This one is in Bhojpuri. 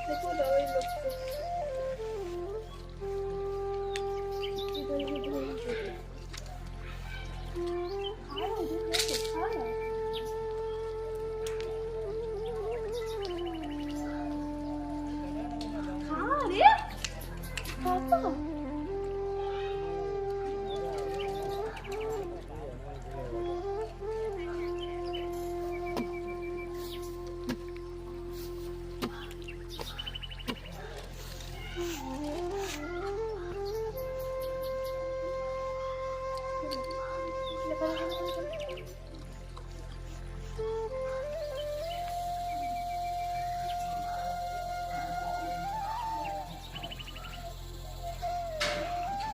देखो दवाई लगते इधर भी ढूंढ रही है। खा लो दूध लेके खा लो। खा रे पापा।